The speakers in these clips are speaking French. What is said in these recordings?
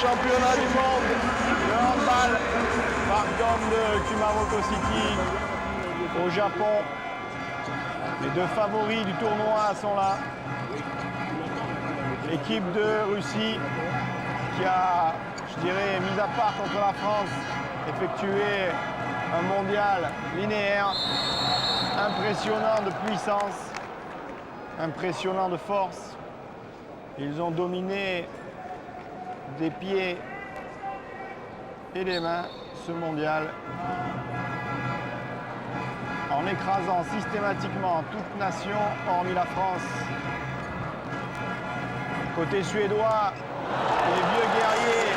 championnat du monde de handball, partant de Kumamoto City au Japon. Les deux favoris du tournoi sont là. L'équipe de Russie qui a, je dirais, mis à part contre la France, effectué un mondial linéaire, impressionnant de puissance, impressionnant de force. Ils ont dominé des pieds et des mains ce mondial en écrasant systématiquement toute nation hormis la France. Côté suédois, les vieux guerriers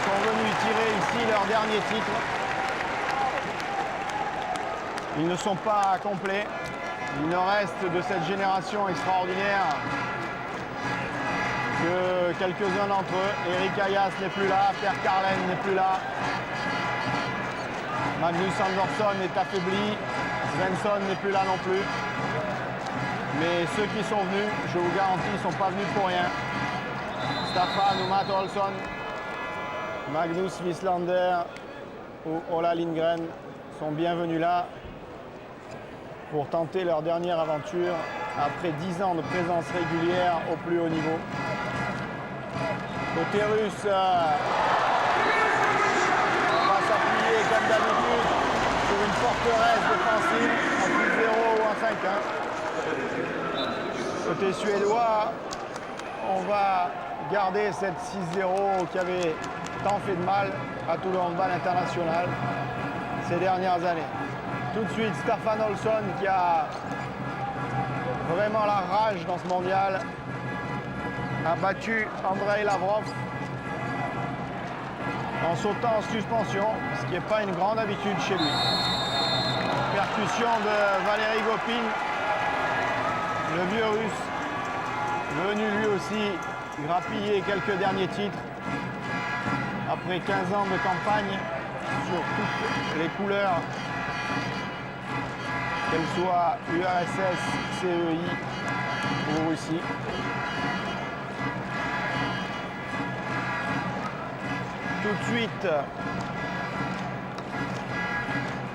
sont venus tirer ici leur dernier titre. Ils ne sont pas complets. Il ne reste de cette génération extraordinaire que quelques-uns d'entre eux. Eric Ayas n'est plus là, Per Karlen n'est plus là. Magnus Andersson est affaibli, Svensson n'est plus là non plus. Mais ceux qui sont venus, je vous garantis, ils ne sont pas venus pour rien. Staffan ou Matt Olsson, Magnus Wislander ou Ola Lindgren sont bienvenus là pour tenter leur dernière aventure après 10 ans de présence régulière au plus haut niveau. Côté russe, on va s'appuyer comme d'habitude sur une forteresse défensive en 6-0 ou en 5-1. Côté suédois, on va garder cette 6-0 qui avait tant fait de mal à tout le handball international ces dernières années. Tout de suite, Staffan Olsson qui a vraiment la rage dans ce mondial, a battu Andrei Lavrov en sautant en suspension, ce qui n'est pas une grande habitude chez lui. Percussion de Valeri Gopin, le vieux russe, venu lui aussi grappiller quelques derniers titres après 15 ans de campagne sur toutes les couleurs, qu'elles soient URSS, CEI ou Russie. Tout de suite,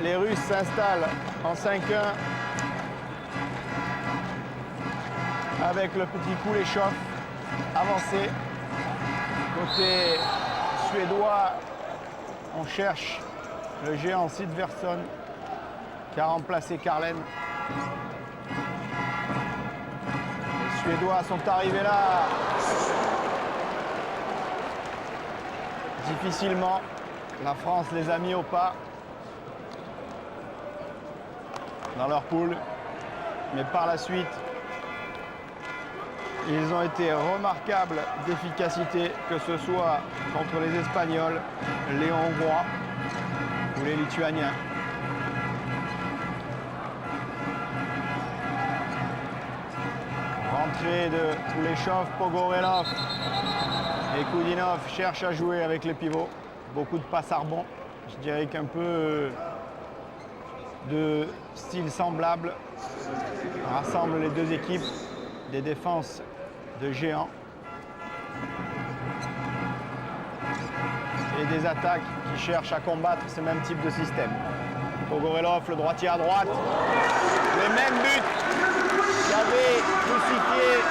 les Russes s'installent en 5-1 avec le petit Kuleshov avancé. Côté suédois, on cherche le géant Sidverson qui a remplacé Karlen. Les Suédois sont arrivés là difficilement. La France les a mis au pas dans leur poule. Mais par la suite, ils ont été remarquables d'efficacité, que ce soit contre les Espagnols, les Hongrois ou les Lituaniens. Rentrée de Kuleshov, Pogorelov et Koudinov cherchent à jouer avec les pivots. Beaucoup de passes à rebond. Je dirais qu'un peu de style semblable rassemble les deux équipes, des défenses de géants et des attaques qui cherchent à combattre ce même type de système. Pogorelov, le droitier à droite, les mêmes buts qu'avait crucifié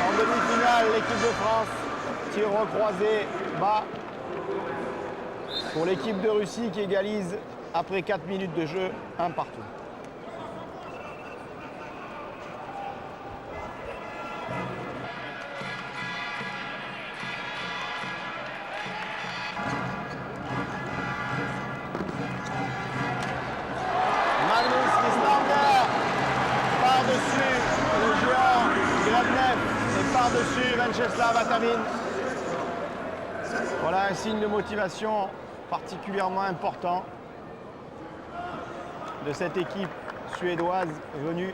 en demi-finale l'équipe de France. Tir recroisé bas pour l'équipe de Russie qui égalise après 4 minutes de jeu, un partout. Magnus Wislander par-dessus le géant Grebnev et par-dessus Venceslav Atamin. Voilà un signe de motivation particulièrement important de cette équipe suédoise venue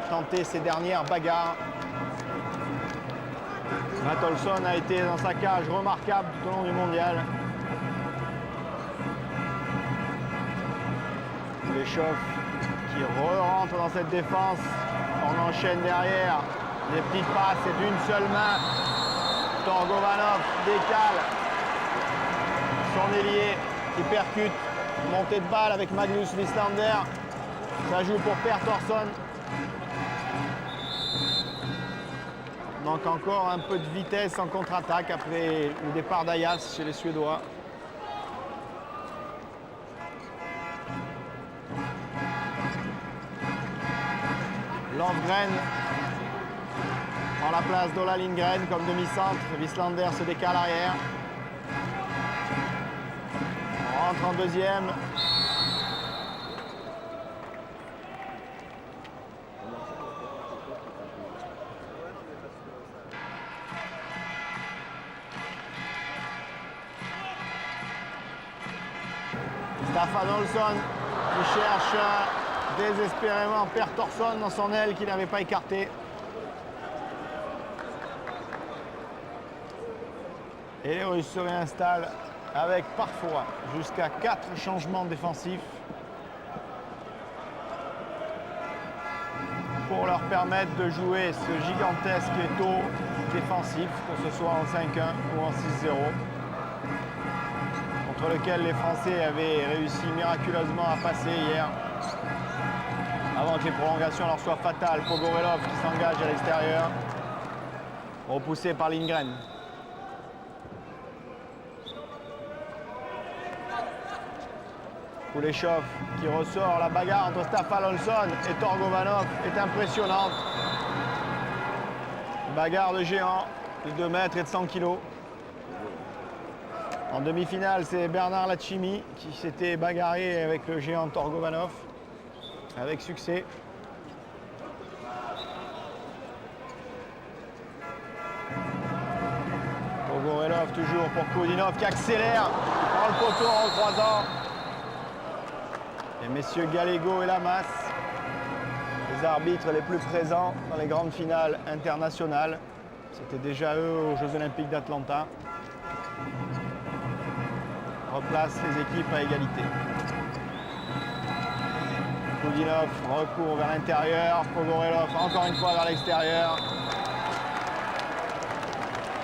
tenter ses dernières bagarres. Matt Olsson a été dans sa cage remarquable tout au long du mondial. Kuleshov qui re-rentre dans cette défense. On enchaîne derrière. Des petites passes et d'une seule main. Torgovanov décale son ailier qui percute. Montée de balle avec Magnus Wislander. Ça joue pour Per Thorsson. Donc encore un peu de vitesse en contre-attaque après le départ d'Ayas chez les Suédois. Lofgren prend la place d'Ola Lindgren comme demi-centre. Wislander se décale arrière. On rentre en deuxième. Staffan Olsson qui cherche désespérément Per Thorsson dans son aile qu'il n'avait pas écarté. Et les Russes se réinstallent avec parfois jusqu'à 4 changements défensifs pour leur permettre de jouer ce gigantesque étau défensif, que ce soit en 5-1 ou en 6-0, contre lequel les Français avaient réussi miraculeusement à passer hier, avant que les prolongations leur soient fatales. Pogorelov qui s'engage à l'extérieur, repoussé par Lindgren. Kuleshov qui ressort. La bagarre entre Staffan Olsson et Torgovanov est impressionnante. Bagarre de géant de 2 mètres et de 100 kilos. En demi-finale, c'est Bernard Lachimi qui s'était bagarré avec le géant Torgovanov avec succès. Pogorelov toujours pour Koudinov qui accélère dans le poteau en recroisant. Et messieurs Gallego et Lamas, les arbitres les plus présents dans les grandes finales internationales. C'était déjà eux aux Jeux Olympiques d'Atlanta. Replace les équipes à égalité. Koudinov recourt vers l'intérieur. Pogorelov encore une fois vers l'extérieur.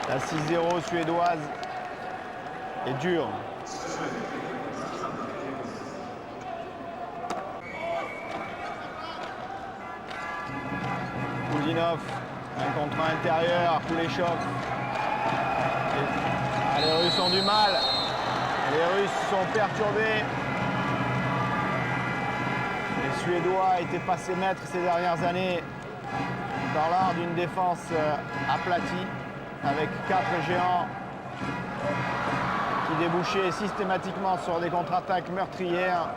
La 6-0 suédoise est dure. Koudinov, un contre intérieur, Kuleshov. Les Russes ont du mal. Les Russes sont perturbés. Les Suédois étaient passés maîtres ces dernières années dans l'art d'une défense aplatie, avec 4 géants qui débouchaient systématiquement sur des contre-attaques meurtrières,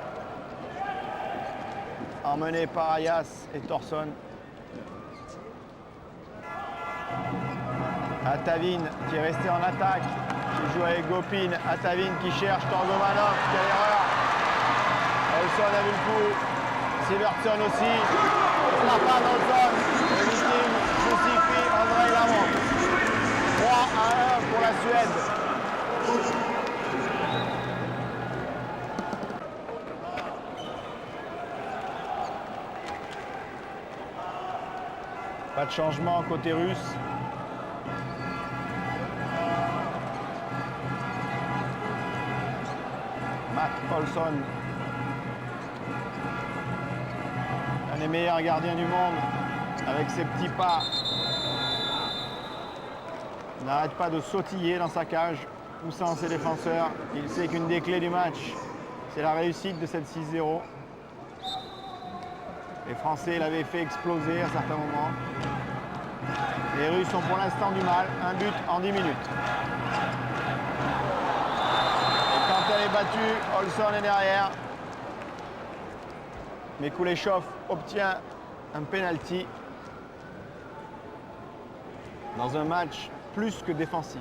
emmenés par Ayas et Thorsson. Atavin qui est resté en attaque, qui joue avec Gopin. Atavin qui cherche Torgovanov, quelle erreur. Olsson a vu le coup, Sivertson aussi. Staffan Olsson, le meeting justifie Andrei Lamont. 3-1 pour la Suède. Pas de changement côté russe. Matt Olsson, un des meilleurs gardiens du monde, avec ses petits pas. Il n'arrête pas de sautiller dans sa cage, poussant ses défenseurs. Il sait qu'une des clés du match, c'est la réussite de cette 6-0. Les Français l'avaient fait exploser à certains moments. Les Russes ont pour l'instant du mal. Un but en 10 minutes. Et quand elle est battue, Olsson est derrière. Mais Kuleshov obtient un penalty dans un match plus que défensif.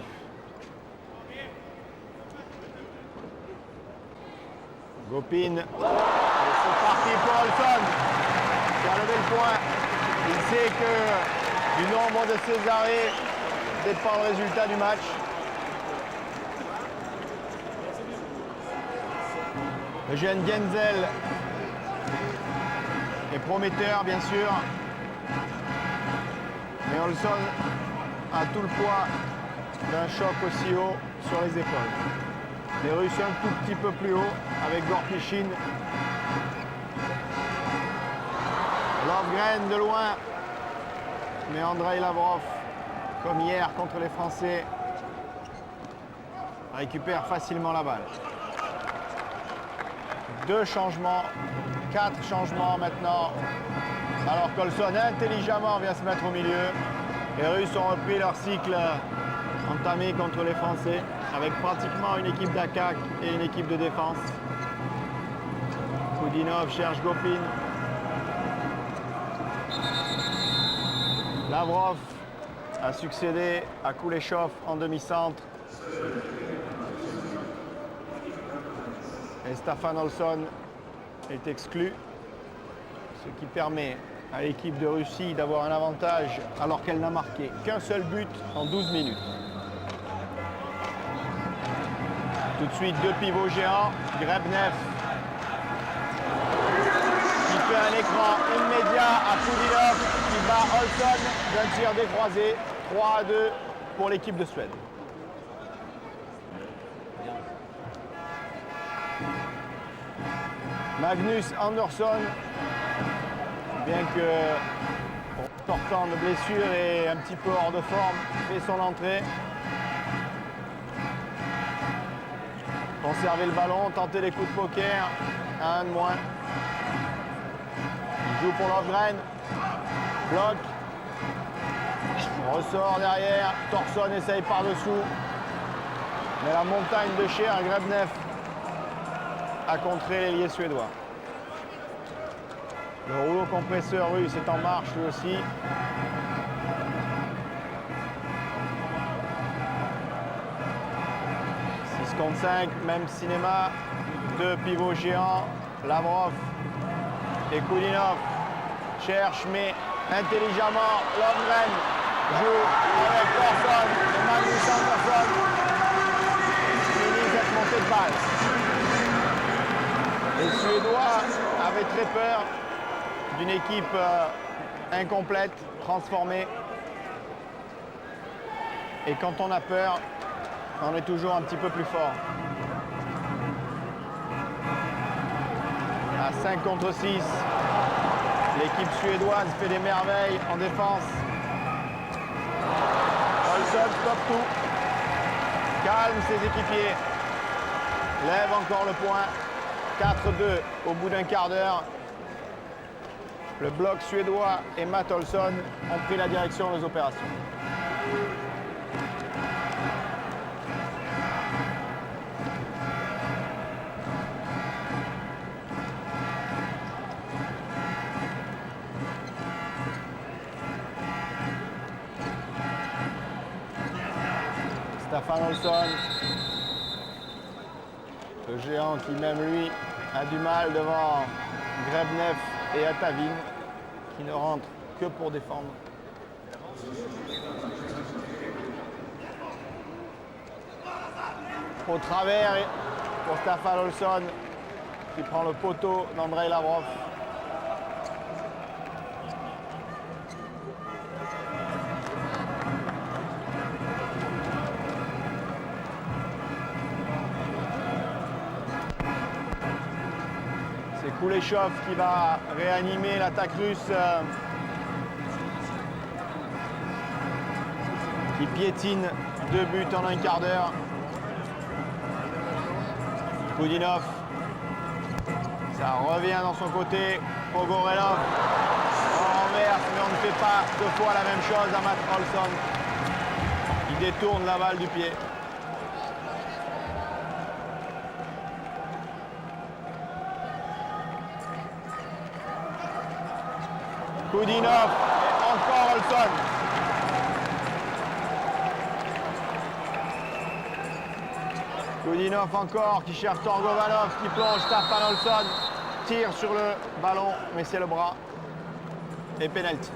Gopin, c'est parti pour Olsson qui a levé le point. Il sait que du nombre de ses arrêts dépend le résultat du match. Le jeune Genzel est prometteur, bien sûr. Mais Olsson a tout le poids d'un choc aussi haut sur les épaules. Les Russes un tout petit peu plus haut avec Gorkishin. Lovgren de loin. Mais Andrei Lavrov, comme hier contre les Français, récupère facilement la balle. 2 changements, 4 changements maintenant. Alors qu'Olson intelligemment vient se mettre au milieu. Les Russes ont repris leur cycle entamé contre les Français avec pratiquement une équipe d'attaque et une équipe de défense. Koudinov cherche Gopin. Lavrov a succédé à Kuleshov en demi-centre. Et Staffan Olsson est exclu, ce qui permet à l'équipe de Russie d'avoir un avantage alors qu'elle n'a marqué qu'un seul but en 12 minutes. Tout de suite, 2 pivots géants. Grebnev qui fait un écran immédiat à Koudinov qui bat Olsson d'un tir décroisé. 3-2 pour l'équipe de Suède. Magnus Andersson, bien que sortant de blessure et un petit peu hors de forme, fait son entrée. Conserver le ballon, tenter les coups de poker, un de moins. Il joue pour Lovgren, bloc, ressort derrière, Thorsson essaye par-dessous. Mais la montagne de Cher, Grebnev, a contré l'ailier suédois. Le rouleau compresseur russe est en marche lui aussi. Contre 5, même cinéma, 2 pivots géants, Lavrov et Koudinov cherchent, mais intelligemment, Lovgren joue avec Thorsson et Magnus Andersson finit cette montée de balle. Les Suédois avaient très peur d'une équipe incomplète, transformée. Et quand on a peur, on est toujours un petit peu plus fort. À 5 contre 6, l'équipe suédoise fait des merveilles en défense. Olsson stoppe tout, calme ses équipiers, lève encore le point. 4-2 au bout d'un quart d'heure. Le bloc suédois et Matt Olsson ont pris la direction des opérations. Staffan Olsson, le géant qui même lui a du mal devant Grebnev et Atavin qui ne rentrent que pour défendre. Au travers pour Staffan Olsson qui prend le poteau d'Andrei Lavrov. Kuleshov qui va réanimer l'attaque russe qui piétine 2 buts en un quart d'heure. Koudinov, ça revient dans son côté. Pogorelov renverse, mais on ne fait pas 2 fois la même chose à Matt Olsson. Il détourne la balle du pied. Koudinov et encore Olsson. Koudinov encore qui cherche Torgovalov qui plonge Staffan Olsson. Tire sur le ballon, mais c'est le bras. Et penalty.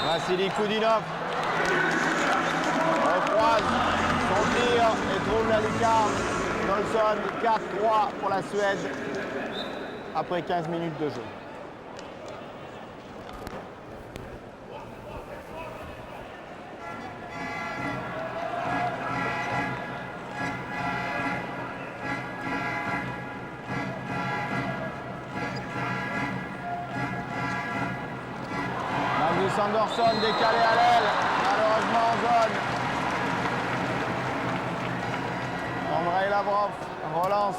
Vassili Koudinov recroise son tir et trouve la lucarne d'Olsson. 4-3 pour la Suède. après 15 minutes de jeu. Magnus Andersson décalé à l'aile, malheureusement en zone. Andrei Lavrov relance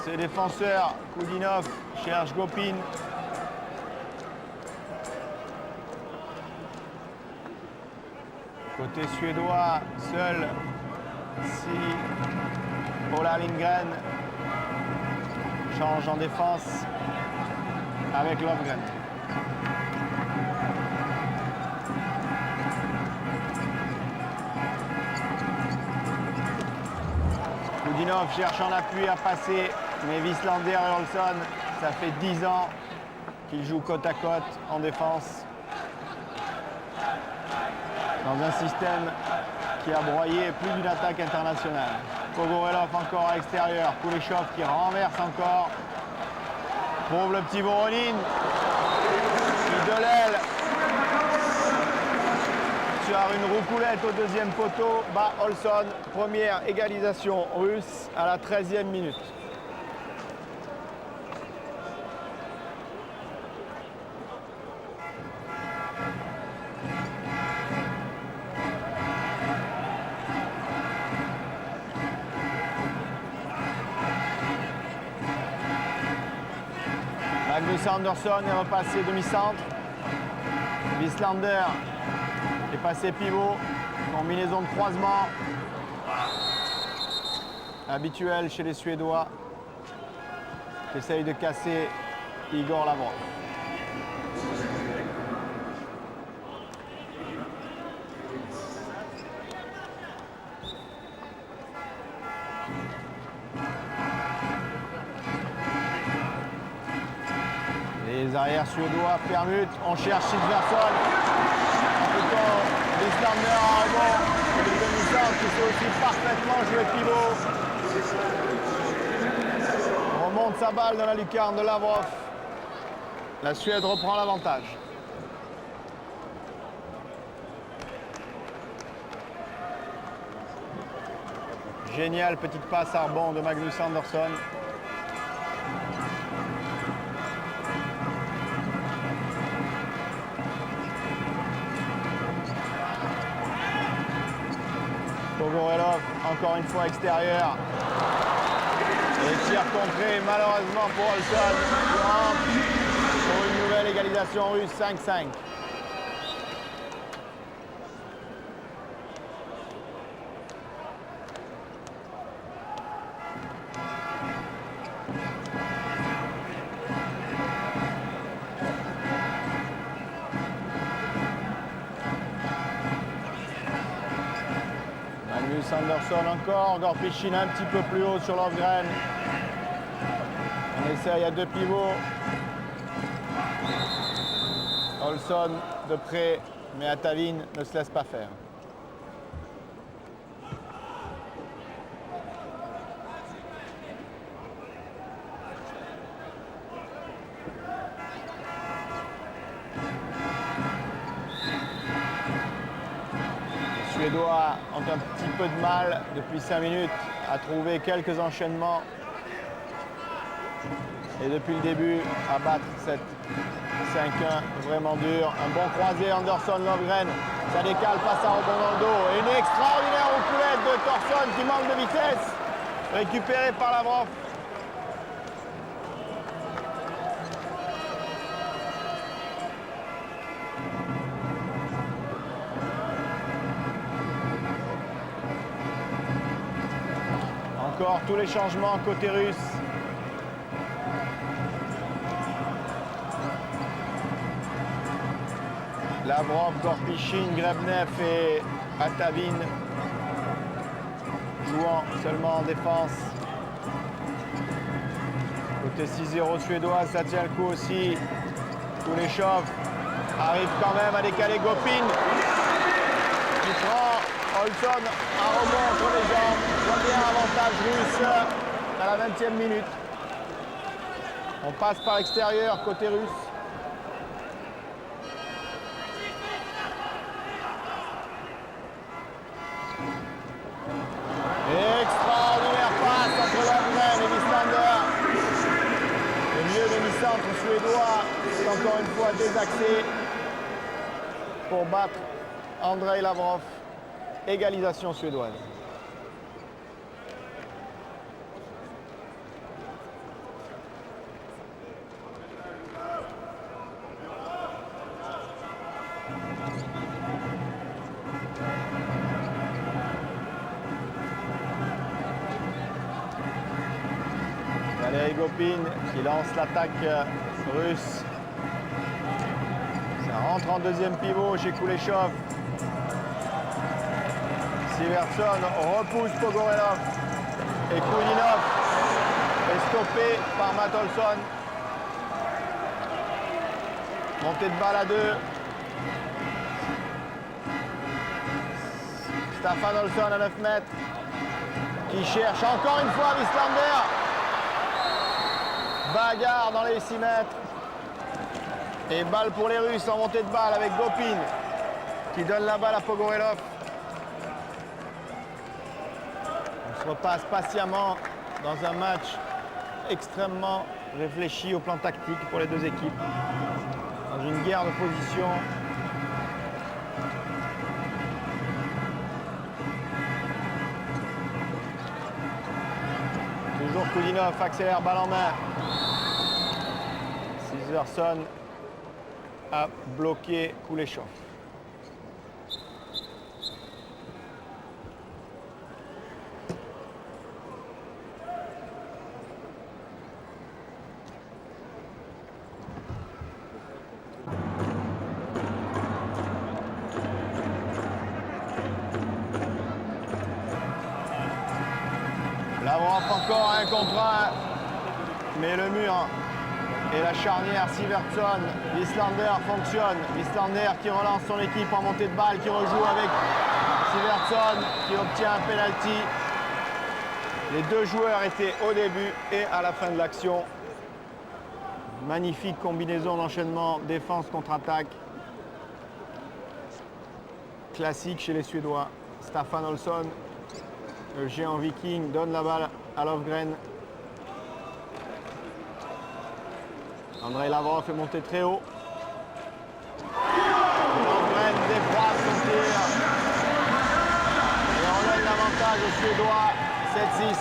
ses défenseurs. Koudinov cherche Gopin. Côté suédois, seul si Ola Lindgren change en défense avec Lofgren. Koudinov cherche en appui à passer, mais Wislander et Olsson, ça fait 10 ans qu'ils jouent côte à côte en défense. Dans un système qui a broyé plus d'une attaque internationale. Pogorelov encore à l'extérieur, Kuleshov qui renverse encore. Trouve le petit Voronin, qui de l'aile sur une roucoulette au deuxième poteau, bat Olsson. Première égalisation russe à la 13e minute. Magnus Andersson est repassé demi-centre. Wislander est passé pivot. Combinaison de croisement. Habituel chez les Suédois. Qui essayent de casser Igor Lavrov. Les arrières suédois permutent, on cherche Sigvarsson. Plutôt Wislander en rebond. Et le demi-centre qui fait aussi parfaitement jouer pivot. On remonte sa balle dans la lucarne de Lavrov. La Suède reprend l'avantage. Génial petite passe à rebond de Magnus Andersson. Pogorelov, encore une fois extérieur. Et tir contré, malheureusement pour Olsson, qui rentre pour une nouvelle égalisation russe, 5-5. Andersson encore, Gorpichin un petit peu plus haut sur Lofgren. On essaye à deux pivots. Olsson de près, mais Atavin ne se laisse pas faire. Les Suédois ont un petit peu de mal depuis 5 minutes à trouver quelques enchaînements et depuis le début à battre cette 5-1 vraiment dur. Un bon croisé Andersson-Lofgren, ça décale, passe à rebond dans le dos et une extraordinaire roucoulette de Thorsson qui manque de vitesse, récupéré par Lavrov. Encore tous les changements côté russe. Lavrov, Gorpichin, Grebnev et Atavin jouant seulement en défense. Côté 6-0 suédois, ça tient le coup aussi. Kuleshov arrive quand même à décaler Gopin. Qui prend Olsson à rebond entre les jambes. Premier avantage russe à la 20e minute. On passe par l'extérieur, côté russe. Extraordinaire passe entre Lundgren et Wislander. Le milieu demi-centre suédois est encore une fois désaxé pour battre Andrei Lavrov. Égalisation suédoise. Valeri Gopin qui lance l'attaque russe. Ça rentre en deuxième pivot chez Kuleshov. Sivertson repousse Pogorelov. Et Koulinov est stoppé par Matt Olson. Montée de balle à 2. Staffan Olsson à 9 mètres. Qui cherche encore une fois Wislander. Bagarre dans les 6 mètres. Et balle pour les Russes en montée de balle avec Gopin qui donne la balle à Pogorelov. On se repasse patiemment dans un match extrêmement réfléchi au plan tactique pour les deux équipes. Dans une guerre de position. Toujours Koulinov accélère, balle en main. Sivertson a bloqué Kuleshov. Lavrov encore un contre un, mais le mur et la charnière Sivertson, Wislander fonctionne. Wislander qui relance son équipe en montée de balle, qui rejoue avec Sivertson, qui obtient un penalty. Les deux joueurs étaient au début et à la fin de l'action. Magnifique combinaison d'enchaînement, défense contre-attaque. Classique chez les Suédois. Staffan Olsson, le géant viking, donne la balle à Lövgren. Andrei Lavrov est monté très haut. Lövgren défroise son tir. Et on donne l'avantage aux Suédois, 7-6.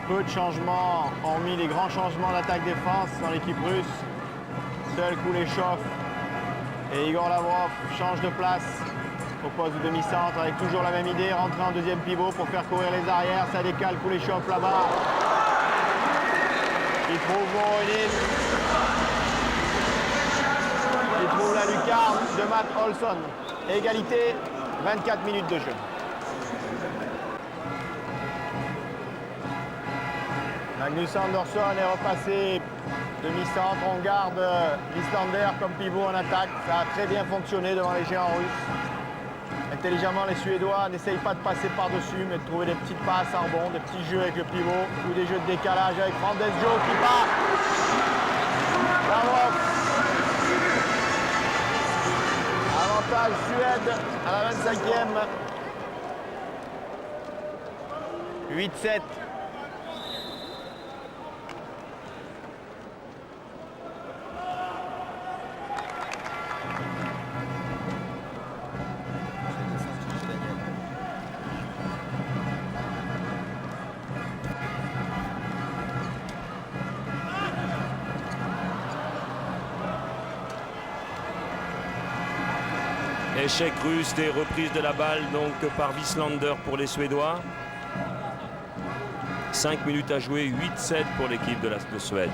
Peu de changements, hormis les grands changements d'attaque-défense dans l'équipe russe. Seul Kuleshov et Igor Lavrov changent de place au poste de demi-centre avec toujours la même idée, rentrer en deuxième pivot pour faire courir les arrières. Ça décale Kuleshov là-bas. Il trouve Voronin. Il trouve la lucarne de Matt Olson. Égalité, 24 minutes de jeu. Magnus Andersson est repassé demi-centre. On garde Wislander comme pivot en attaque. Ça a très bien fonctionné devant les géants russes. Intelligemment, les Suédois n'essayent pas de passer par-dessus, mais de trouver des petites passes en rebond, des petits jeux avec le pivot ou des jeux de décalage avec Frandesjo qui part. Lavrov. Avantage Suède à la 25e. 8-7. Échec russe des reprises de la balle donc par Wislander pour les Suédois. 5 minutes à jouer, 8-7 pour l'équipe de Suède.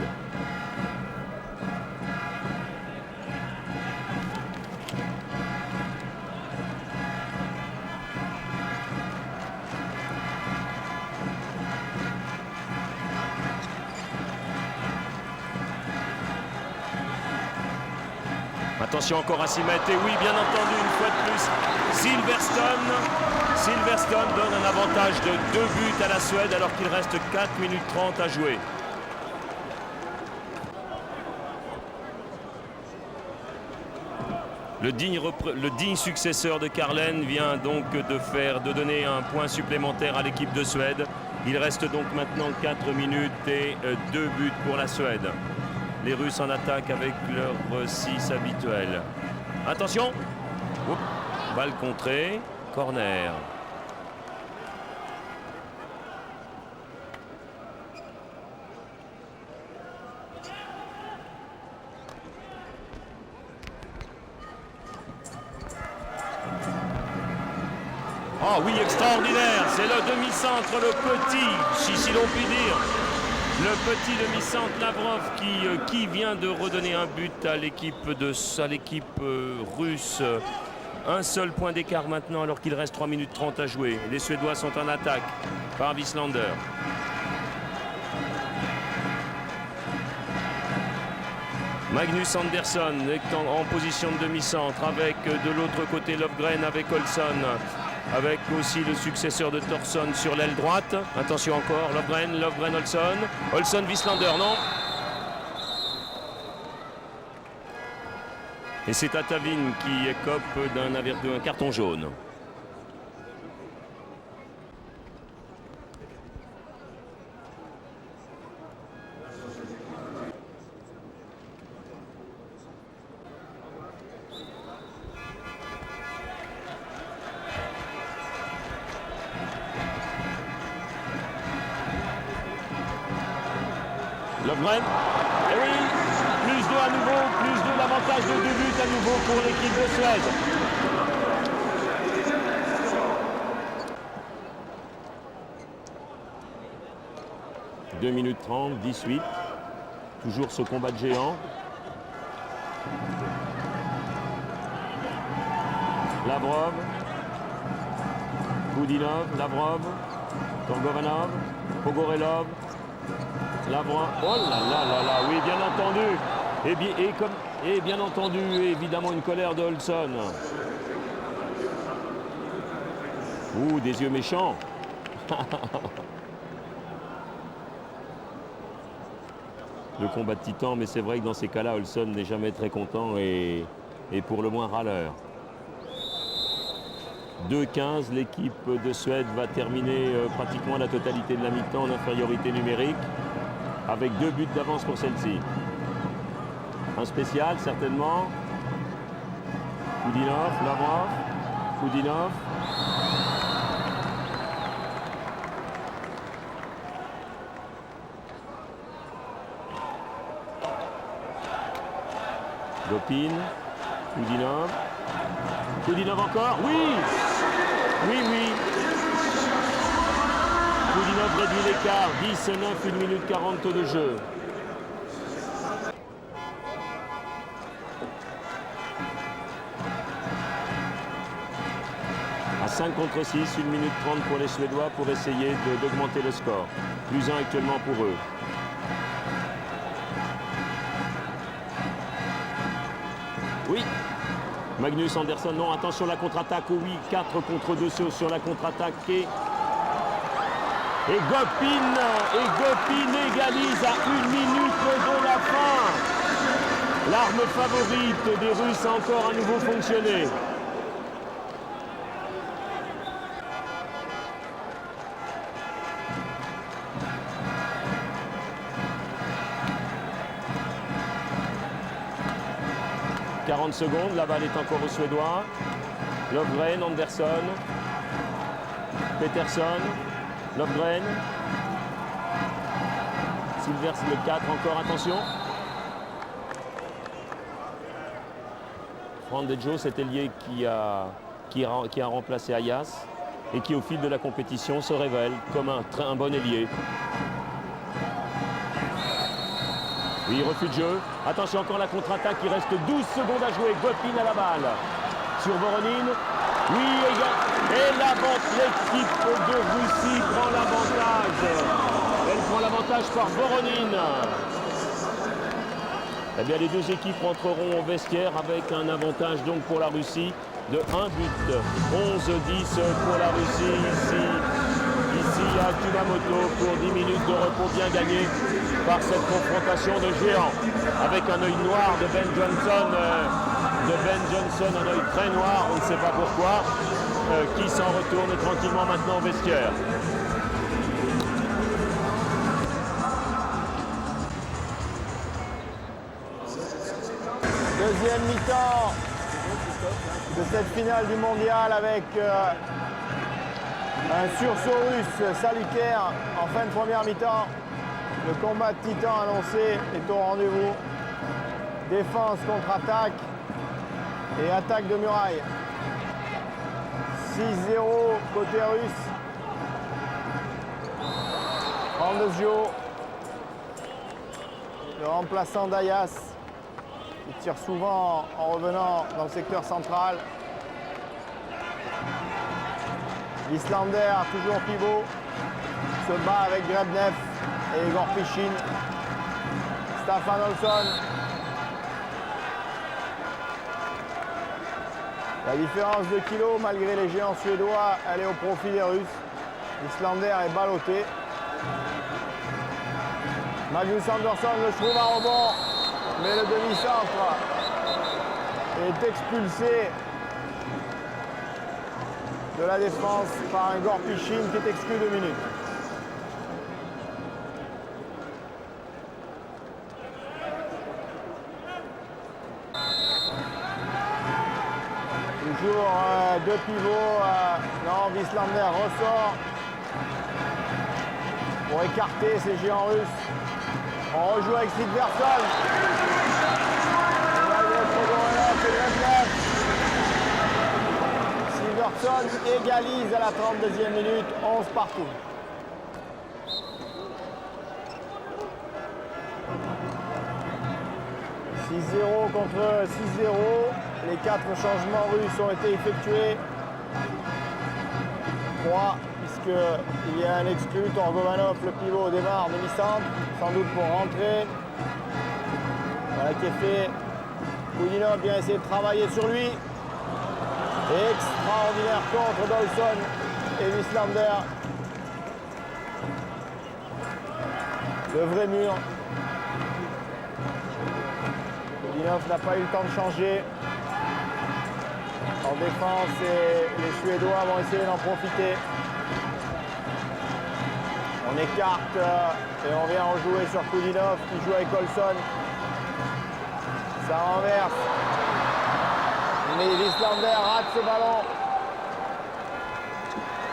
Attention encore à s'y mettre. Et oui, bien entendu, une fois de plus, Silverstone donne un avantage de 2 buts à la Suède alors qu'il reste 4 minutes 30 à jouer. Le digne successeur de Karlen vient donc de donner un point supplémentaire à l'équipe de Suède. Il reste donc maintenant 4 minutes et 2 buts pour la Suède. Les Russes en attaque avec leur 6 habituels. Attention! Oups. Balle contrée, corner. Oh oui, extraordinaire, c'est le demi-centre, le petit, si l'on peut dire. Le petit demi-centre Lavrov qui vient de redonner un but à l'équipe russe. Un seul point d'écart maintenant alors qu'il reste 3 minutes 30 à jouer. Les Suédois sont en attaque par Wislander. Magnus Andersson est en position de demi-centre avec de l'autre côté Lövgren avec Olsson. Avec aussi le successeur de Thorsson sur l'aile droite. Attention encore, Lövgren, Olsson. Olsson, Wislander, non. Et c'est Tatavin qui écope d'un carton jaune. Lövgren, et oui, plus 2 à nouveau, plus 2, l'avantage de 2 buts à nouveau pour l'équipe de Suède. « 2 minutes 30, 18, toujours ce combat de géant. Lavrov, Koudinov, Lavrov, Torgovanov, Pogorelov, Lavrov, oh là là là là, oui, bien entendu. Et bien entendu, évidemment, une colère de Olsson. Ouh, des yeux méchants. Le combat de titan, mais c'est vrai que dans ces cas-là, Olsson n'est jamais très content et pour le moins râleur. 2-15, l'équipe de Suède va terminer pratiquement la totalité de la mi-temps en infériorité numérique, avec 2 buts d'avance pour celle-ci. Un spécial, certainement. Koudinov, Lavrov, Koudinov. Gopin, Koudinov. Koudinov encore, oui. Oui. Koudinov réduit l'écart, 10-9, 1 minute 40 de jeu. À 5 contre 6, 1 minute 30 pour les Suédois pour essayer d'augmenter le score. Plus 1 actuellement pour eux. Oui. Magnus Andersson, non, attention la contre-attaque, oui, 4 contre 2 sur la contre-attaque et Gopin égalise à 1 minute de la fin. L'arme favorite des Russes a encore à nouveau fonctionné. « 40 secondes, la balle est encore aux Suédois. Lövgren, Andersson, Peterson, Lövgren, Silvers le 4 encore, attention. Frandejo, cet ailier qui a remplacé Ayas et qui au fil de la compétition se révèle comme un bon ailier. Oui, refus de jeu. Attention encore la contre-attaque, il reste 12 secondes à jouer. Gopin à la balle. Sur Voronin. Oui, et l'équipe de Russie prend l'avantage. Elle prend l'avantage par Voronin. Eh bien, les deux équipes rentreront au vestiaire avec un avantage donc pour la Russie de 1 but. 11-10 pour la Russie ici à Kumamoto pour 10 minutes de repos bien gagnées par cette confrontation de géants. Avec un œil noir de Ben Johnson, un œil très noir, on ne sait pas pourquoi, qui s'en retourne tranquillement maintenant au vestiaire. Deuxième mi-temps de cette finale du mondial avec un sursaut russe salutaire en fin de première mi-temps. Le combat de titan annoncé est au rendez-vous. Défense contre attaque et attaque de muraille. 6-0 côté russe. Randezio, le remplaçant d'Ayas. Il tire souvent en revenant dans le secteur central. L'Islander, toujours pivot, se bat avec Grebnev et Igor Pishin. Staffan Olsson. La différence de kilos, malgré les géants suédois, elle est au profit des Russes. L'Islander est ballotté. Magnus Andersson le trouve à rebond, mais le demi-centre est expulsé de la défense par un Gorpishin qui est exclu 2 minutes. Toujours deux pivots. Non, Wieslander ressort pour écarter ces géants russes. On rejoue avec Sigvarsson. Sigvarsson égalise à la 32e minute, 11 partout. « 6-0 contre 6-0. Les 4 changements russes ont été effectués. 3, puisqu'il y a un exclu. Torgovanov, le pivot, démarre demi-centre, sans doute pour rentrer. Voilà qui est fait. Koudinov vient essayer de travailler sur lui. Extraordinaire contre Dolson et Wieslander. Le vrai mur. Koudinov n'a pas eu le temps de changer. En défense, et les Suédois vont essayer d'en profiter. On écarte et on vient rejouer sur Koudinov qui joue avec Olsson. Ça renverse. Mais Wieslander rate ce ballon.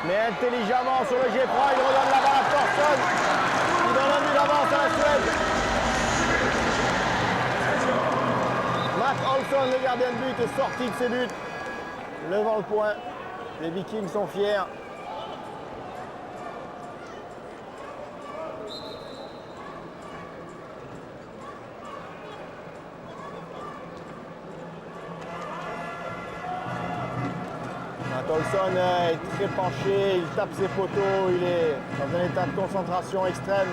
Mais intelligemment sur le G3, il redonne la balle à Thorson. Il donne un but d'avance à la Suède. Matt Olsson, le gardien de but, est sorti de ses buts. Levant le point, les Vikings sont fiers. Olsson est très penché, il tape ses poteaux, il est dans un état de concentration extrême.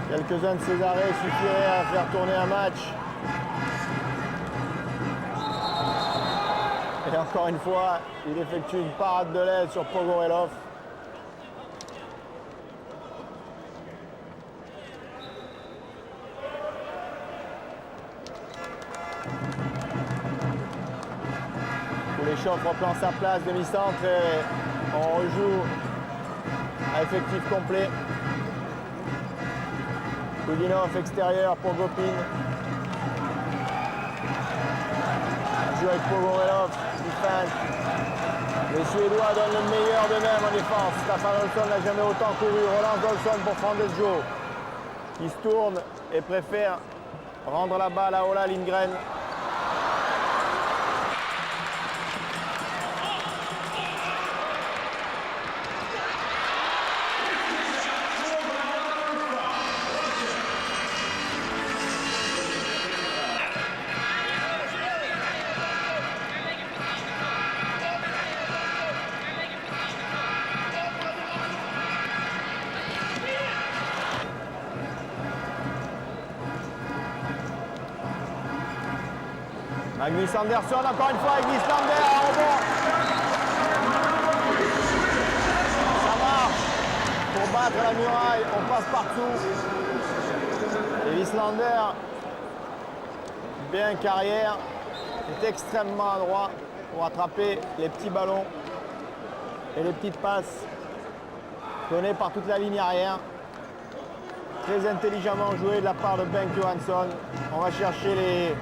Quelques-uns de ses arrêts suffiraient à faire tourner un match. Et encore une fois, il effectue une parade de l'aile sur Pogorelov. Kuleshov reprend sa place, demi-centre, et on rejoue à effectif complet. Koudinov extérieur pour Gopin. On joue avec Pogorelov. Les Suédois donnent le meilleur d'eux-mêmes en défense. Staffan Olsson n'a jamais autant couru. Relance d'Olsson pour Fandesjo, qui se tourne et préfère rendre la balle à Ola Lindgren. Magnus Andersson, encore une fois avec l'Islander, un rebond. Ça marche pour battre la muraille, on passe partout. Et l'Islander, bien carrière, est extrêmement adroit pour attraper les petits ballons et les petites passes données par toute la ligne arrière. Très intelligemment joué de la part de Bengt Johansson. On va chercher les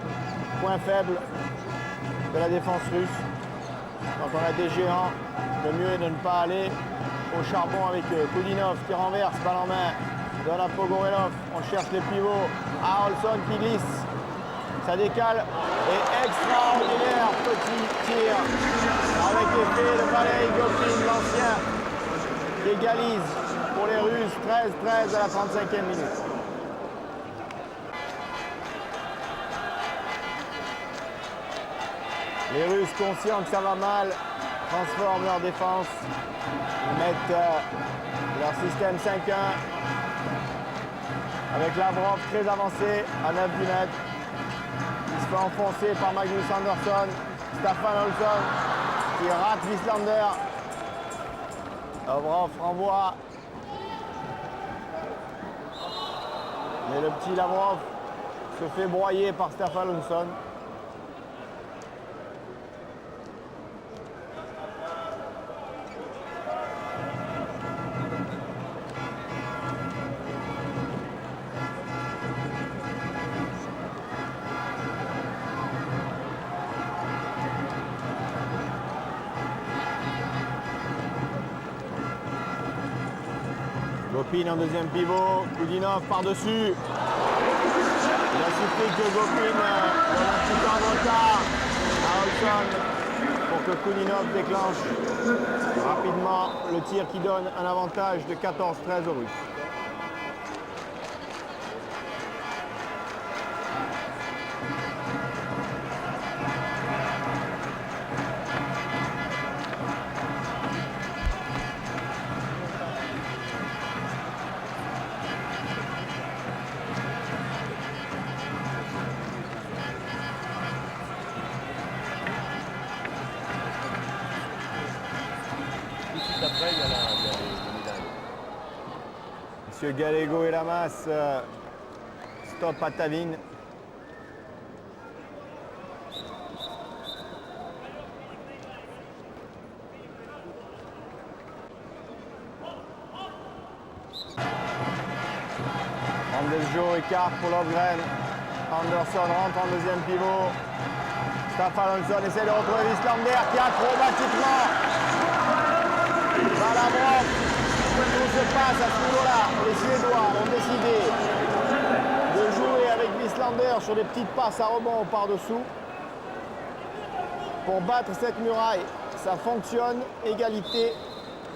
points faibles de la défense russe. Quand on a des géants, le mieux est de ne pas aller au charbon avec eux. Kudinov qui renverse, balle en main, donne à Pogorelov. On cherche les pivots. Haraldsson qui glisse. Ça décale. Et extraordinaire petit tir avec l'effet de Valeri Gopin, l'ancien, qui égalise pour les Russes. 13-13 à la 35e minute. Les Russes, conscients que ça va mal, transforment leur défense. Ils mettent leur système 5-1 avec Lavrov très avancé à 9 du net. Il se fait enfoncer par Magnus Andersson. Staffan Olsson qui rate l'Islander. Lavrov renvoie. Mais le petit Lavrov se fait broyer par Staffan Olsson. Gopin en deuxième pivot, Kudinov par-dessus. Il a suffi que Gopin donne un petit peu en retard à Olsson pour que Kudinov déclenche rapidement le tir qui donne un avantage de 14-13 aux Russes. Après, il y a les médailles. Monsieur Gallego et Lamas, stop à Tallinn. Andesjo écart pour Lovgren. Andersson rentre en deuxième pivot. Staffan Olsson essaie de retrouver l'Islander qui acrobatiquement va la broche. Tout se passe à ce niveau-là. Les Suédois ont décidé de jouer avec l'Islander sur des petites passes à rebond par-dessous pour battre cette muraille. Ça fonctionne. Égalité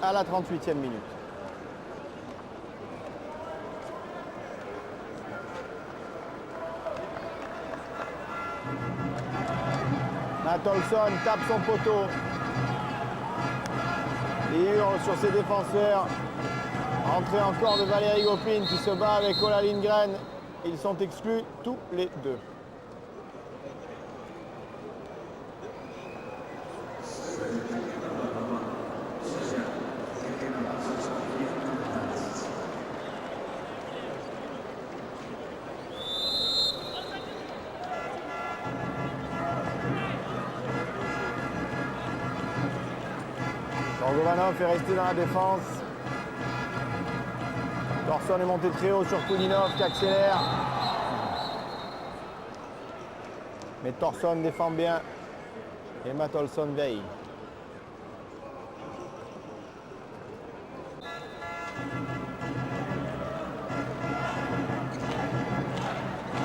à la 38e minute. Matt Olsson tape son poteau. Il hurle sur ses défenseurs. Entrée encore de Valeri Gopin qui se bat avec Ola Lindgren. Ils sont exclus tous les deux. Govanov est resté dans la défense. Thorsson est monté très haut sur Kudinov qui accélère. Mais Thorsson défend bien. Et Matt Olsson veille.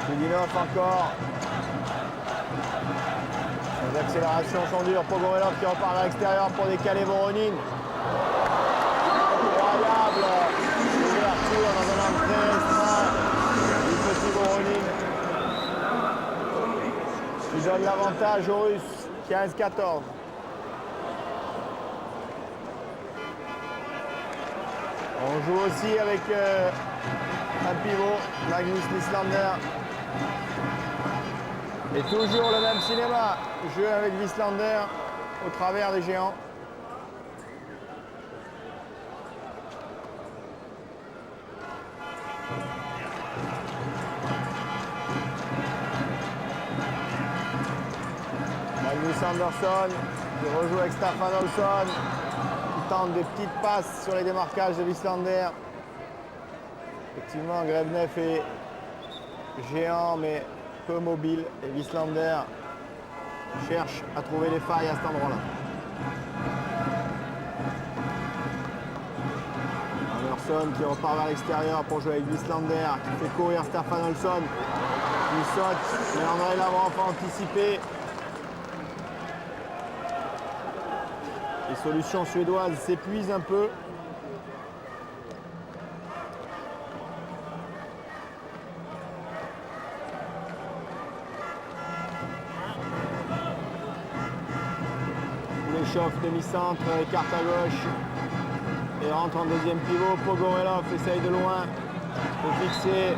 Kudinov encore. Les accélérations sont dures. Pogorelov qui repart à l'extérieur pour décaler Voronin. Incroyable ouverture dans un entrée restreint du petit Voronin. Qui donne l'avantage aux Russes. 15-14. On joue aussi avec un pivot, Magnus l'Islander. Et toujours le même cinéma. Jeu avec Wieslander au travers des géants. Magnus Andersson qui rejoue avec Staffan Olsson. Qui tente des petites passes sur les démarquages de Wieslander. Effectivement, Grebnev est géant mais peu mobile et Wieslander cherche à trouver les failles à cet endroit-là. Andersson qui repart vers l'extérieur pour jouer avec Wieslander, qui fait courir Staffan Olsson, qui saute, mais Andrei Lavrov a anticipé. Les solutions suédoises s'épuisent un peu. Chauffe demi-centre, écarte à gauche et rentre en deuxième pivot. Pogorelov essaye de loin de fixer.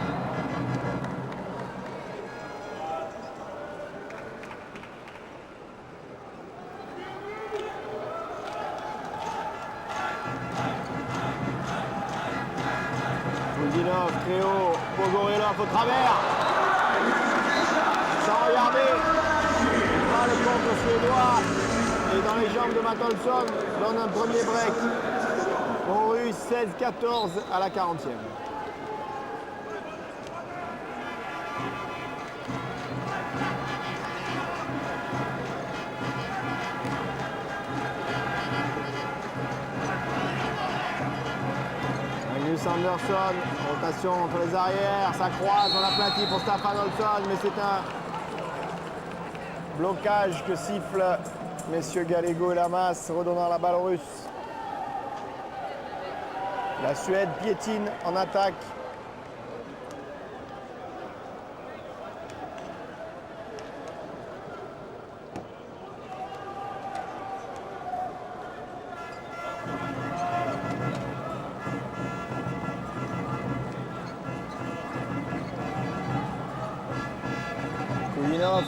Goudinov, très haut, Pogorelov au travers. Sans regarder, pas le contre suédois. Et dans les jambes de Matt Olsson, donne un premier break. Au russe 16-14 à la 40e. Magnus Andersson, rotation entre les arrières, ça croise, on aplatit pour Staffan Olsson, mais c'est un blocage que siffle messieurs Gallego et Lamas, redonnant la balle aux Russes. La Suède piétine en attaque. Koulinov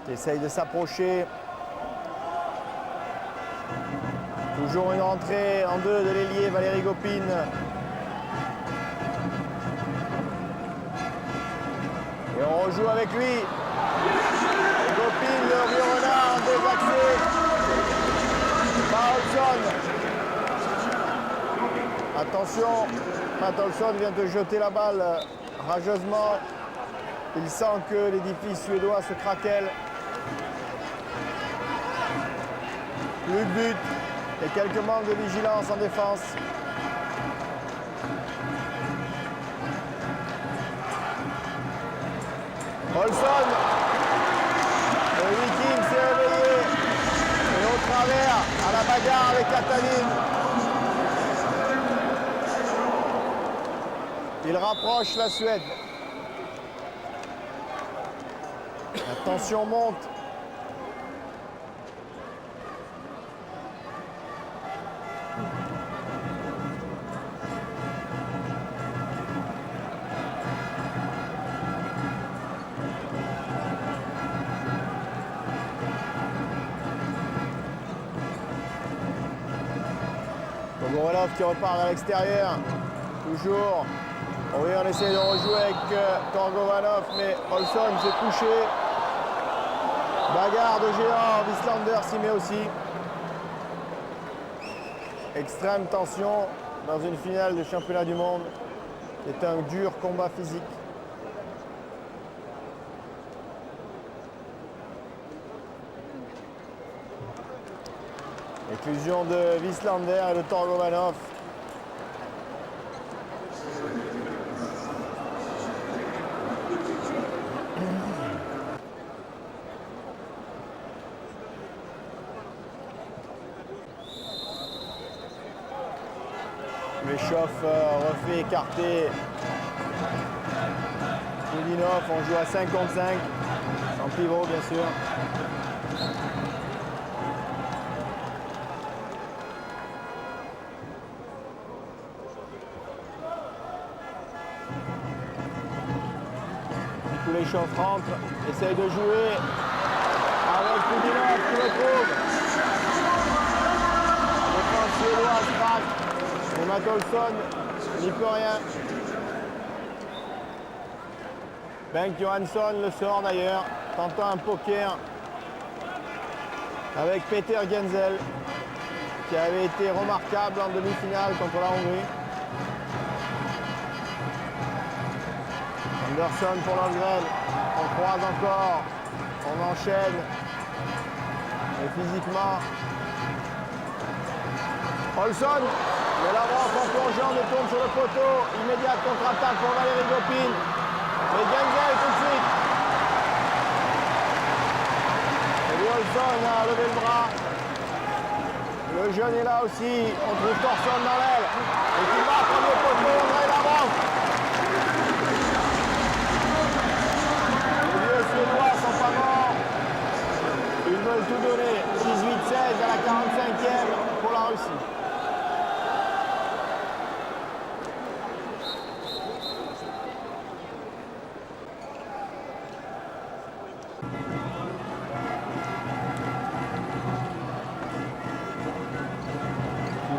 qui essaye de s'approcher. Toujours une rentrée en deux de l'ailier Valérie Gopin. Et on rejoue avec lui. Et Gopin, le vieux renard, désaxé. Olsson. Attention, Matt Olsson vient de jeter la balle rageusement. Il sent que l'édifice suédois se craquelle. Plus de but et quelques manques de vigilance en défense. Olsson, le Viking s'est réveillé et au travers à la bagarre avec Katalin. Il rapproche la Suède. La tension monte. Pogorelov qui repart à l'extérieur. Toujours. Oui, on essaie de rejouer avec Torgovanov, mais Olsson s'est couché. Bagarre de géant, Wieslander s'y met aussi. Extrême tension dans une finale de championnat du monde. C'est un dur combat physique. Éclusion de Wieslander et de Torgovanov. Meshoff refait écarter Koulinov. On joue à 5 contre 5, sans pivot bien sûr. Kuleshov rentre, essaye de jouer avec Kudinov qui le trouve. La défense suédoise craque, mais Matt Olsson n'y peut rien. Bengt Johansson le sort d'ailleurs, tentant un poker avec Peter Genzel, qui avait été remarquable en demi-finale contre la Hongrie. Anderson pour Lundgren, on croise encore, on enchaîne, et physiquement, Olsson, mais la branche en plongeant détourne sur le poteau, immédiate contre-attaque pour Valeri Gopin, et Genzel tout de suite. Et Olsson a levé le bras, le jeune est là aussi, on trouve Thorsson dans l'aile, et qui bat comme le poteau, André Labranche. Les Suédois sont pas morts. Ils veulent tout donner. 18-16 à la 45e pour la Russie.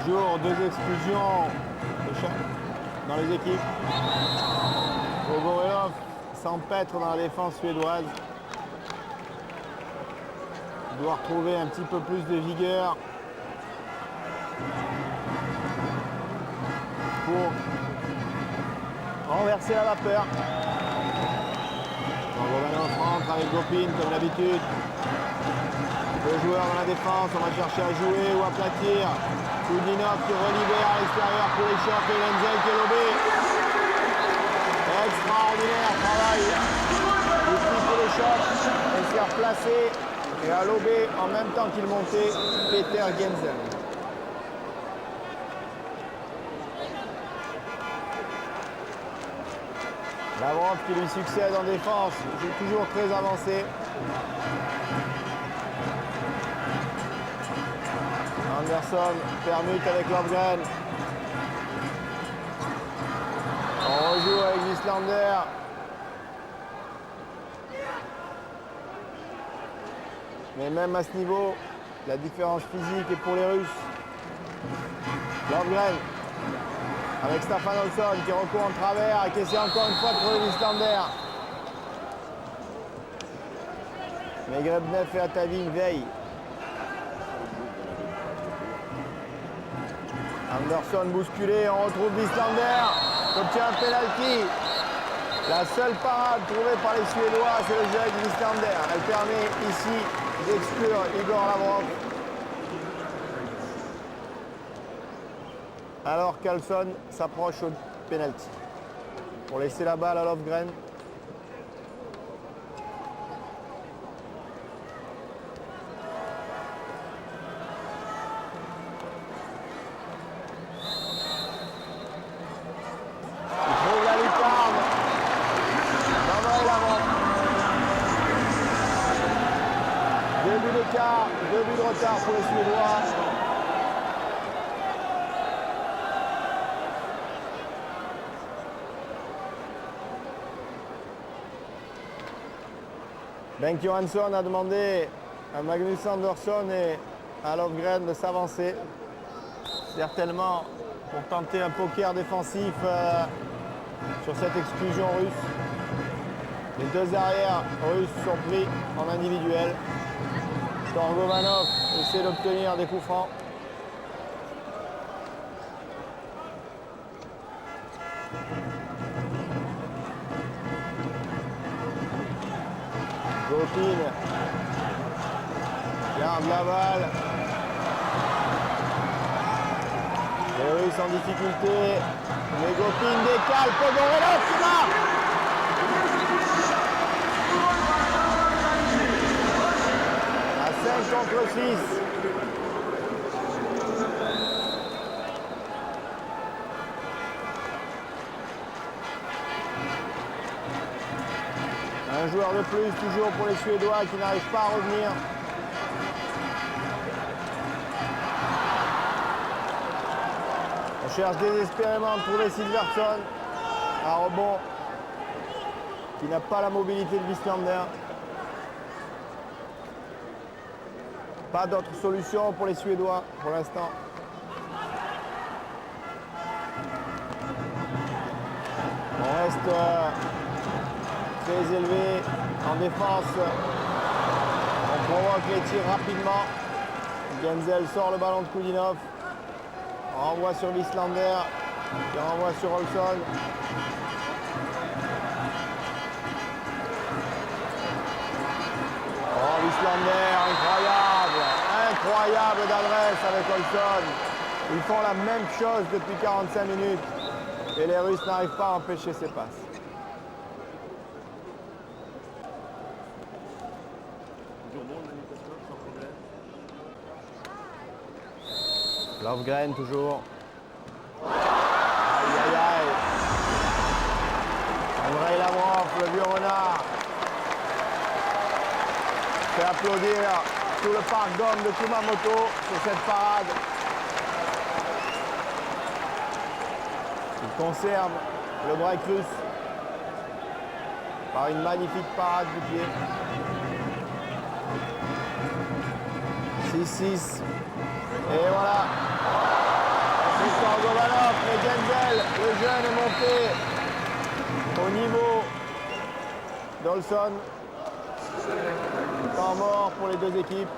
Toujours deux expulsions dans les équipes. Gogorelov s'empêtre dans la défense suédoise. Il doit retrouver un petit peu plus de vigueur pour renverser la vapeur. Gogorelov rentre avec Gopin comme d'habitude. Deux joueurs dans la défense, on va chercher à jouer ou à aplatir. Kudinov qui relibère à l'extérieur pour les chocs et Lenzel qui est lobé. Extraordinaire travail du petit pour les chocs. Il s'est replacé et a lobé en même temps qu'il montait Peter Genzel. Lavrov qui lui succède en défense, joue toujours très avancé. Anderson permute avec Lundgren. On rejoue avec l'Islander. Mais même à ce niveau, la différence physique est pour les Russes. Lundgren avec Staffan Olsson qui recourt en travers et qui essaie encore une fois de trouver l'Islander. Mais Grebnev et Atavin veillent. Anderson bousculé, on retrouve l'Islander, qui obtient un penalty. La seule parade trouvée par les Suédois, c'est le jeu avec l'Islander. Elle permet ici d'exclure Igor Lavrov. Alors qu'Olsson s'approche au penalty. Pour laisser la balle à Lofgren. Deux buts de retard pour les Suédois. Bengt Johansson a demandé à Magnus Andersson et à Lofgren de s'avancer. Certainement pour tenter un poker défensif sur cette exclusion russe. Les deux arrières russes sont pris en individuel. Torgovanov essaie d'obtenir des coups francs. Gopin garde la balle. Les Russes en difficulté. Mais Gopin décale. Pogorelov qui marque. À 5 contre 6. Un joueur de plus, toujours pour les Suédois qui n'arrivent pas à revenir. On cherche désespérément à trouver Silverson. Un rebond qui n'a pas la mobilité de Wieslander. Pas d'autre solution pour les Suédois pour l'instant. On reste très élevé en défense. On provoque les tirs rapidement. Genzel sort le ballon de Koudinov. Renvoie sur Wieslander, qui renvoie sur Olsson. Oh, Wieslander, incroyable! Incroyable d'adresse avec Olsson. Ils font la même chose depuis 45 minutes. Et les Russes n'arrivent pas à empêcher ces passes. Lovgren toujours. Aïe aïe aïe. Andrei Lavrov, le vieux renard, fait applaudir tout le parc d'hommes de Kumamoto sur cette parade. Il conserve le break russe par une magnifique parade du pied. 6-6. Et voilà. Victor Govanov, mais Genzel, le jeune, est monté au niveau d'Olsson. Temps mort pour les deux équipes.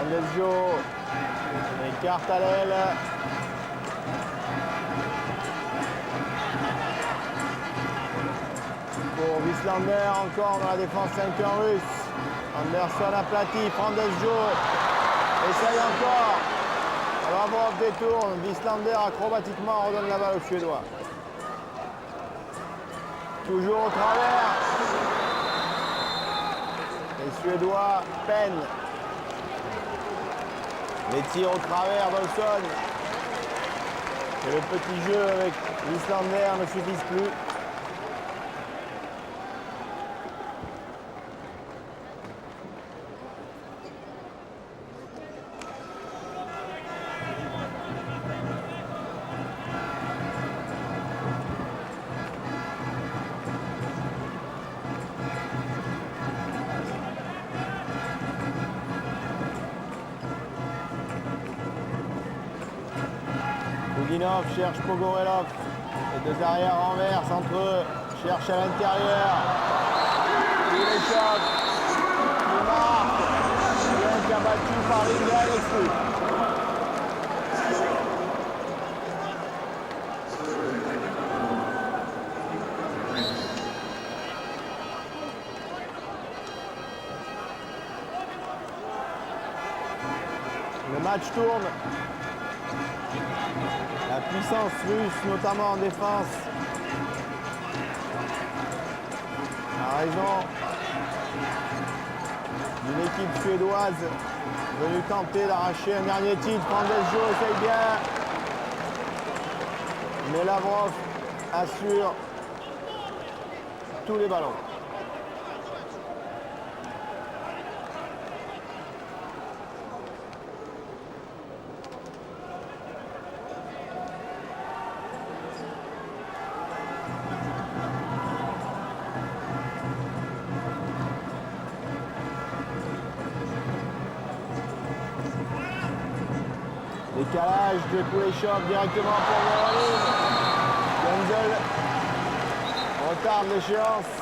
Andesjo écarte à l'aile. Pour Wieslander, encore dans la défense 5-1 russe. Anderson aplati, Andesjo essaye encore. Lavrov détourne, Wieslander acrobatiquement redonne la balle aux Suédois. Toujours au travers. Les Suédois peinent. Les tirs au travers d'Olsson. Et le petit jeu avec Wieslander ne suffisent plus. Koudinov cherche Pogorelov. Les deux arrières renversent entre eux. Cherche à l'intérieur. Il échappe. Il marque. Bien abattu par Lindgren exclu. Le match tourne. La puissance russe, notamment en défense, a raison d'une équipe suédoise venue tenter d'arracher un dernier titre. Andesjo essaye bien, mais Lavrov assure tous les ballons. Décalage de Kuleshov directement pour Voronin. Genzel retarde l'échéance.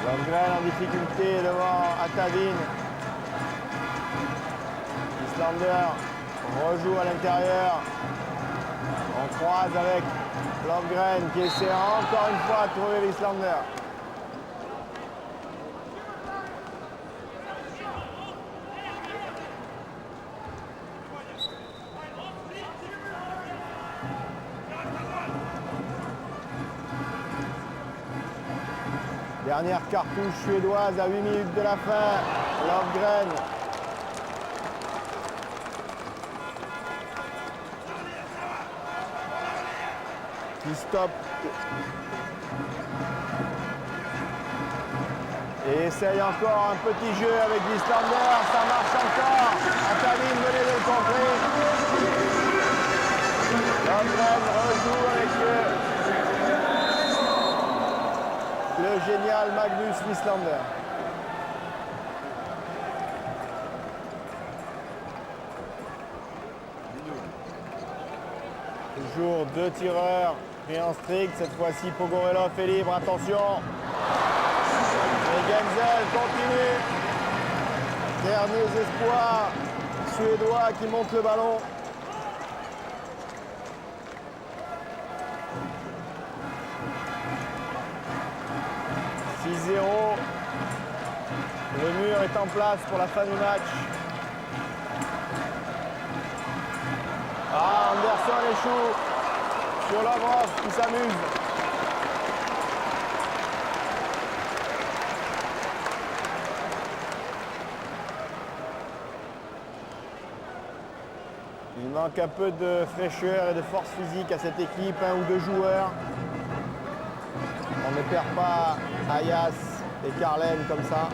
Lovgren en difficulté devant Atavin. Wieslander rejoue à l'intérieur. On croise avec Lovgren qui essaie encore une fois de trouver Wieslander. Dernière cartouche suédoise à 8 minutes de la fin. Lövgren. Qui stoppe. Et essaye encore un petit jeu avec l'Islander. Ça marche encore. Atavin venait de le contrer. Lövgren rejoue avec le génial Magnus Wislander. Toujours deux tireurs pris en strict. Cette fois-ci, Pogorelov est libre. Attention. Et Genzel continue. Derniers espoirs suédois qui montent le ballon. Le mur est en place pour la fin du match. Ah, Anderson échoue sur Lavrov qui s'amuse. Il manque un peu de fraîcheur et de force physique à cette équipe, un ou deux joueurs. On ne perd pas Ayas et Carlen comme ça.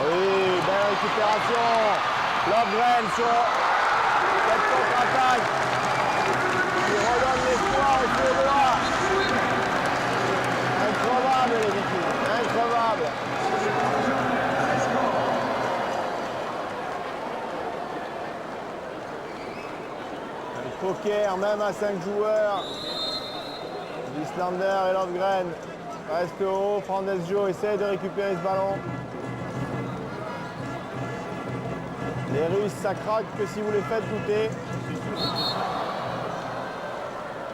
Oui, belle récupération. Lövgren sur cette contre-attaque qui redonne l'espoir aux Suédois. Incroyable les Vikings, incroyable. Un poker même à 5 joueurs. Wislander et Lövgren restent haut. Frandesjo essaie de récupérer ce ballon. Les Russes, ça craque que si vous les faites douter.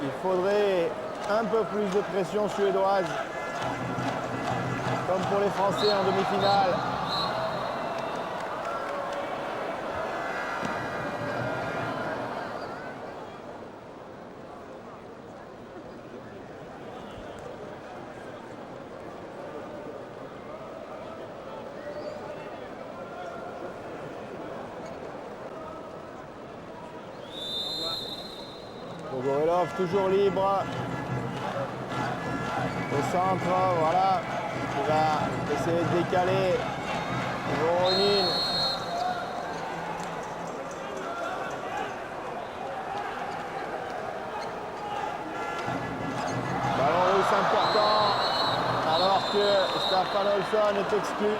Il faudrait un peu plus de pression suédoise, comme pour les Français en demi-finale. Pogorelov toujours libre. Au centre, voilà. Il va essayer de décaler Voronin. Ballon russe important, alors que Staffan Olsson est exclu.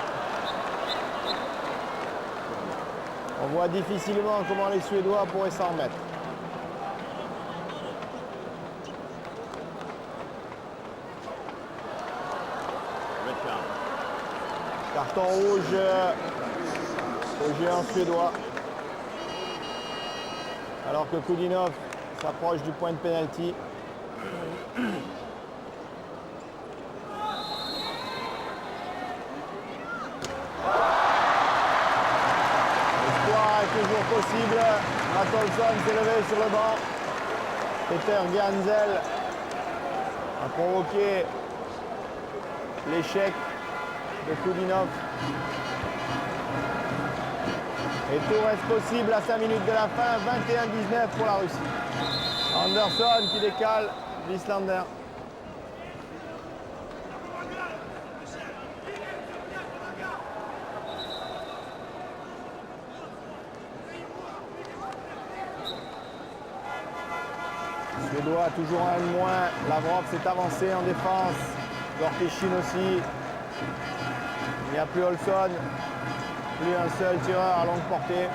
On voit difficilement comment les Suédois pourraient s'en remettre. Carton rouge au géant suédois. Alors que Kudinov s'approche du point de pénalty. L'espoir est toujours possible. Matt Olsson s'est levé sur le banc. Peter Genzel a provoqué l'échec de Kudinov. Et tout reste possible à 5 minutes de la fin, 21-19 pour la Russie. Anderson qui décale l'Islander. Suédois toujours un de moins. Lavrov s'est avancé en défense. Gortechin aussi. Il n'y a plus Olsson, plus un seul tireur à longue portée.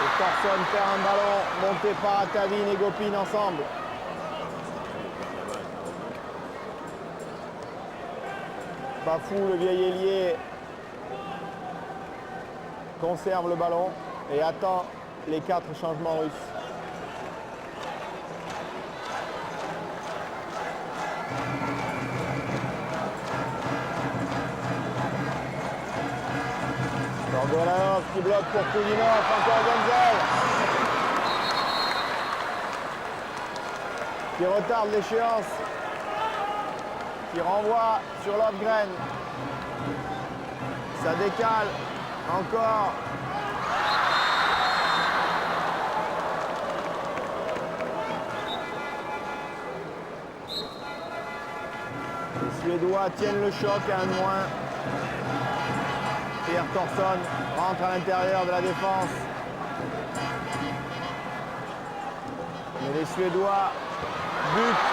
Et Thorson perd un ballon monté par Atavin et Gopin ensemble. Bafou, le vieil ailier, conserve le ballon et attend les 4 changements russes. Gorgolov qui bloque pour Kudinov, encore Genzel. qui retarde l'échéance, qui renvoie sur Lofgren. Ça décale encore. Les Suédois tiennent le choc à un de moins. Pierre Thorsson rentre à l'intérieur de la défense. Mais les Suédois butent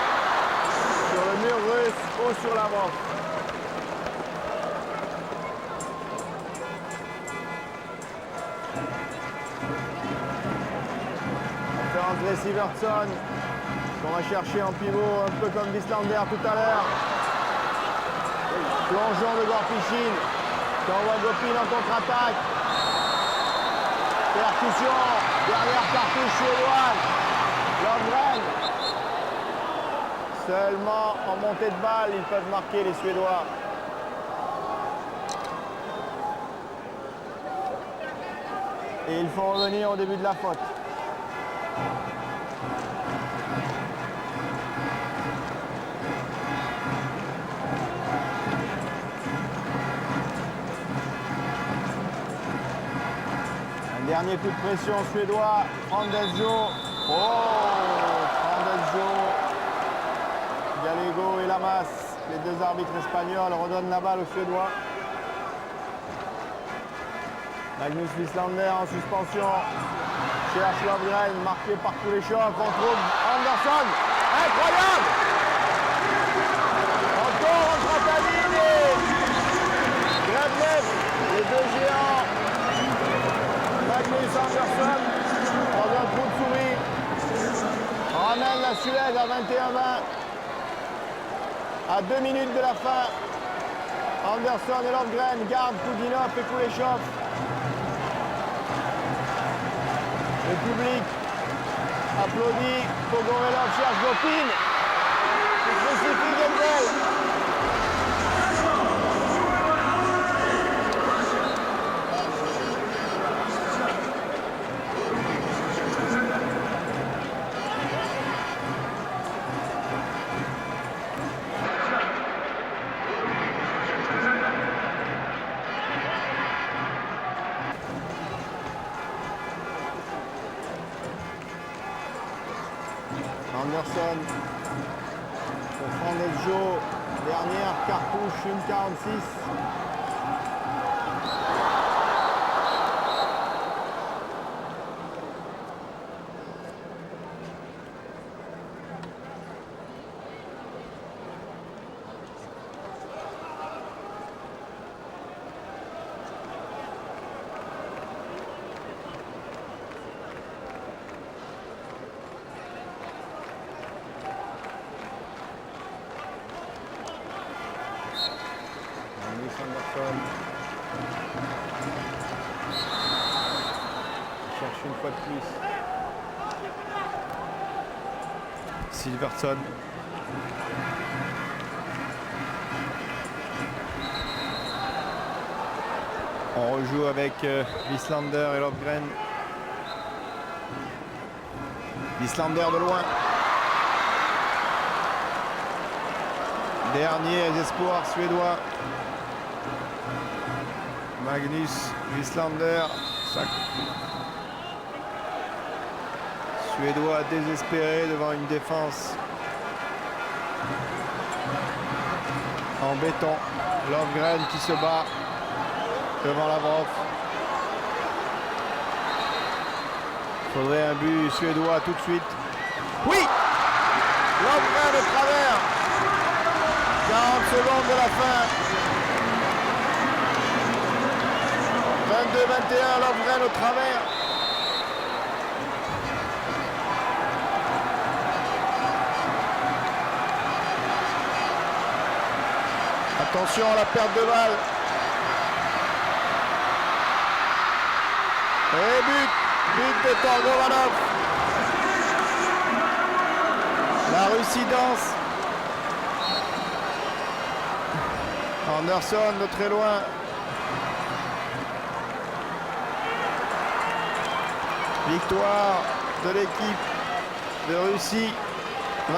sur le mur russe ou sur la roche. André Sivertson qu'on va chercher en pivot, un peu comme Wislander tout à l'heure. Plongeon de Gorpichine qui envoie Gopin en contre-attaque. Percussion, dernière cartouche suédoise. Lofgren. Seulement en montée de balle, ils peuvent marquer les Suédois. Et ils font revenir au début de la faute. Dernier coup de pression suédois, Frandesjo. Frandesjo, Gallego et Lamas, les deux arbitres espagnols, redonnent la balle aux Suédois. Magnus Wislander en suspension. Cherche Lofgren, marqué par tous les chocs. On trouve Anderson. Incroyable! Encore entre Taline et Grebnev, les deux géants. Magnus Anderson dans un trou de souris ramène la Suède à 21-20 à 2 minutes de la fin. Anderson et Lofgren gardent Koudinov et Kuleshov. Le public applaudit. Pogorelov cherche Gopin. Il crucifie Gendel. Anderson pour Frandesjo, dernière cartouche, 1,46. Anderson cherche une fois de plus. Sivertson. On rejoue avec Wislander et Lofgren. Wislander de loin. Dernier espoir suédois. Magnus Wislander. Suédois désespéré devant une défense en béton. Lofgren qui se bat devant la brosse. Il faudrait un but suédois tout de suite. Oui! Lofgren de travers. 40 secondes de la fin. 22-21, Lofgren au travers. Attention à la perte de balle. Et but de Torgovanov. La Russie danse. Anderson de très loin. Victoire de l'équipe de Russie 23-21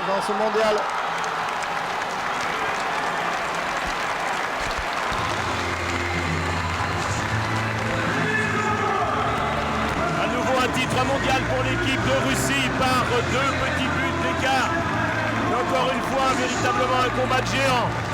dans ce mondial. À nouveau un titre mondial pour l'équipe de Russie par 2 petits buts d'écart. Et encore une fois, véritablement un combat de géant.